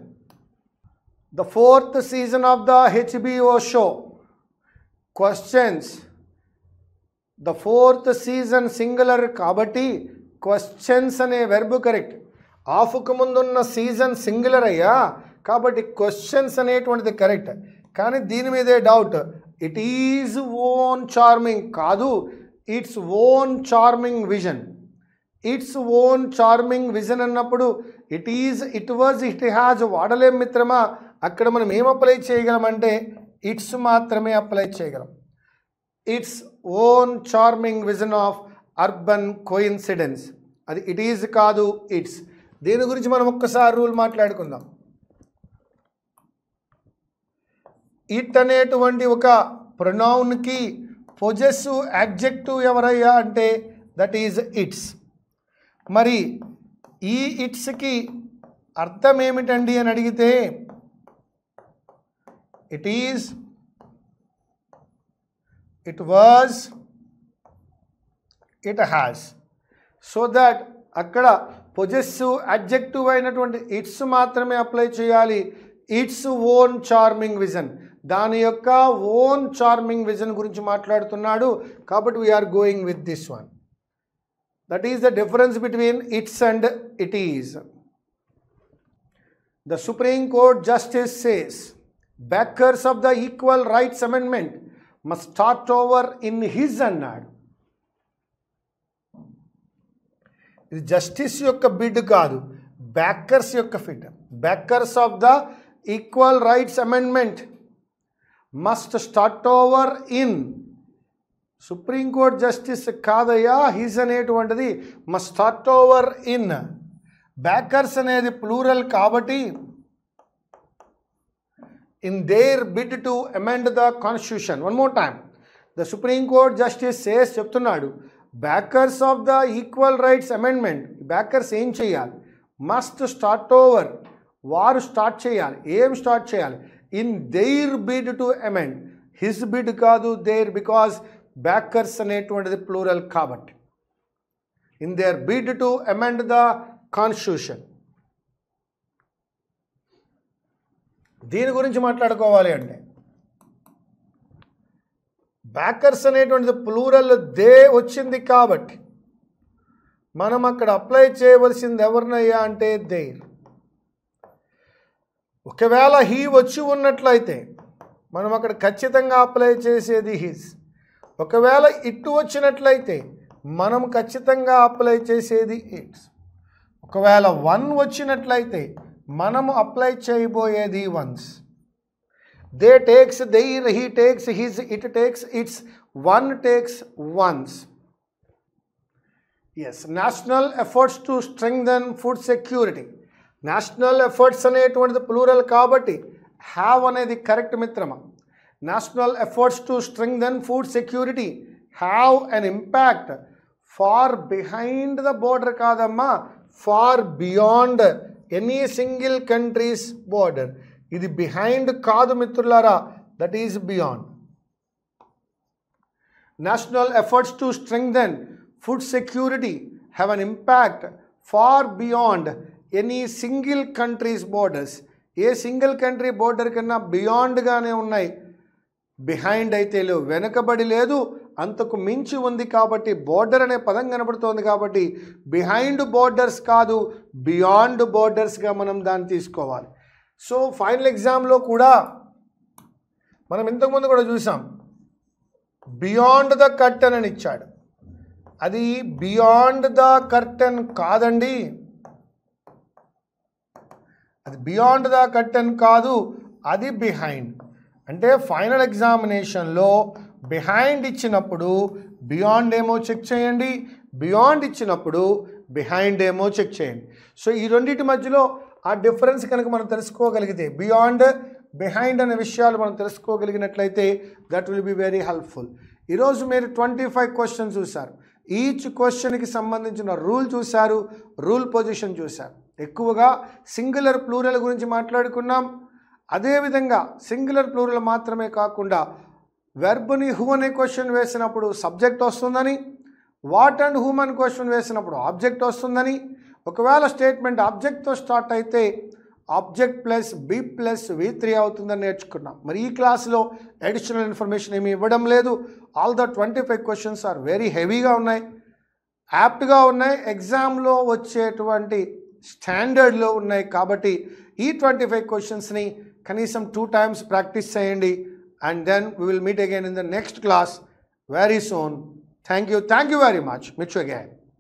The 4th season of the HBO show. Questions. The 4th season singular కాబట్టి questions అనే verb correct. ఆఫ్కు ముందున్న season singular అయ్యా కాబట్టి questions అనేటువంటిది correct. కానీ దీని మీదే doubt. It is own charming కాదు, it's own charming vision. It's own charming vision అన్నప్పుడు it is, it was, it has వాడలేం మిత్రమా. అక్కడ మనం ఏం అప్లై చేయగలమంటే ఇట్స్ మాత్రమే అప్లై చేయగలం. It's own charming vision of urban coincidence. అది ఇట్ ఈజ్ కాదు, ఇట్స్. దీని గురించి మనం ఒక్కసారి రూల్ మాట్లాడుకుందాం. ఇట్ అనేటువంటి ఒక ప్రొనౌన్కి పొజెసివ్ యాడ్జెక్టివ్ ఎవరయ్యా అంటే దట్ ఈజ్ ఇట్స్. మరి ఈ ఇట్స్కి అర్థం ఏమిటండి అని అడిగితే it is, it was, it has. So that అక్కడ పొజెసివ్ అడ్జెక్టివ్ అయినటువంటి ఇట్స్ మాత్రమే అప్లై చేయాలి. ఇట్స్ ఓన్ చార్మింగ్ విజన్, దాని యొక్క ఓన్ చార్మింగ్ విజన్ గురించి మాట్లాడుతున్నాడు కాబట్టి we are going with this one. That is the difference between its and it is. The supreme court justice says backers of the equal rights amendment must start over in his అన్నాడు. ఇది justice యొక్క bid కాదు, backers యొక్క fit. Backers of the equal rights amendment must start over in. Supreme court justice కాదయ్యా, his అనేటువంటిది must start over in. Backers అనేది plural కాబట్టి in their bid to amend the constitution. One more time. The Supreme Court Justice says చెప్తున్నాడు backers of the equal rights amendment, backers ఏం చేయాలి? must start over, వారు start చేయాలి. ఏం start చేయాలి? in their bid to amend. his bid కాదు, their, because backers అనేటువంటిది plural కాబట్టి. in their bid to amend the constitution. దీని గురించి మాట్లాడుకోవాలి అంటే బ్యాకర్స్ అనేటువంటిది ప్లూరల్ దే వచ్చింది కాబట్టి మనం అక్కడ అప్లై చేయవలసింది ఎవరినయ్యా అంటే దేర్. ఒకవేళ హీ వచ్చి ఉన్నట్లయితే మనం అక్కడ ఖచ్చితంగా అప్లై చేసేది హిస్. ఒకవేళ ఇటు వచ్చినట్లయితే మనం ఖచ్చితంగా అప్లై చేసేది ఇట్స్. ఒకవేళ వన్ వచ్చినట్లయితే మనము అప్లై చేయబోయేది one's. They takes their, he takes his, it takes its, one takes one's. Yes, national efforts to strengthen food security. National efforts అనేటువంటిది ప్లూరల్ కాబట్టి హ్యావ్ అనేది కరెక్ట్ మిత్రమా. National efforts to strengthen food security have an impact far behind the border కాదమ్మా, far beyond any single country's border. ఇది behind కాదు మిత్రులారా, that is beyond. National efforts to strengthen food security have an impact far beyond any single countries borders. A single country border కన్నా బియాండ్గానే ఉన్నాయి, behind అయితే లేవు, వెనకబడి లేదు, అంతకు మించి ఉంది. కాబట్టి బోర్డర్ అనే పదం కనబడుతోంది కాబట్టి బిహైండ్ బోర్డర్స్ కాదు, బియాండ్ బోర్డర్స్గా మనం దాన్ని తీసుకోవాలి. సో ఫైనల్ ఎగ్జామ్లో కూడా మనం ఇంతకుముందు కూడా చూసాం, బియాండ్ ద కర్టన్ అని ఇచ్చాడు. అది బియాండ్ ద కర్టన్ కాదండి, అది బియాండ్ ద కర్టన్ కాదు, అది బిహైండ్. అంటే ఫైనల్ ఎగ్జామినేషన్లో బిహైండ్ ఇచ్చినప్పుడు బియాండ్ ఏమో చెక్ చేయండి, బియాండ్ ఇచ్చినప్పుడు బిహైండ్ ఏమో చెక్ చేయండి. సో ఈ రెండింటి మధ్యలో ఆ డిఫరెన్స్ కనుక మనం తెలుసుకోగలిగితే, బియాండ్ బిహైండ్ అనే విషయాలు మనం తెలుసుకోగలిగినట్లయితే that will be very helpful. ఈరోజు మీరు 25 క్వశ్చన్స్ చూశారు. ఈచ్ క్వశ్చన్కి సంబంధించిన రూల్ చూశారు, రూల్ పొజిషన్ చూశారు. ఎక్కువగా సింగులర్ ప్లూరల్ గురించి మాట్లాడుకున్నాం. అదేవిధంగా సింగులర్ ప్లూరల్ మాత్రమే కాకుండా వెర్బ్ని హూ అనే క్వశ్చన్ వేసినప్పుడు సబ్జెక్ట్ వస్తుందని, వాట్ అండ్ హూమ్ అని క్వశ్చన్ వేసినప్పుడు ఆబ్జెక్ట్ వస్తుందని, ఒకవేళ స్టేట్మెంట్ ఆబ్జెక్ట్తో స్టార్ట్ అయితే object plus B plus V3 అవుతుందని నేర్చుకున్నాం. మరి ఈ క్లాస్లో అడిషనల్ ఇన్ఫర్మేషన్ ఏమీ ఇవ్వడం లేదు. All the 25 questions are very హెవీగా ఉన్నాయి, యాప్ట్గా ఉన్నాయి, ఎగ్జామ్లో వచ్చేటువంటి స్టాండర్డ్లో ఉన్నాయి. కాబట్టి ఈ 25 క్వశ్చన్స్ని కనీసం 2 times ప్రాక్టీస్ చేయండి. And then we will meet again in the next class very soon. Thank you very much. Meet you again.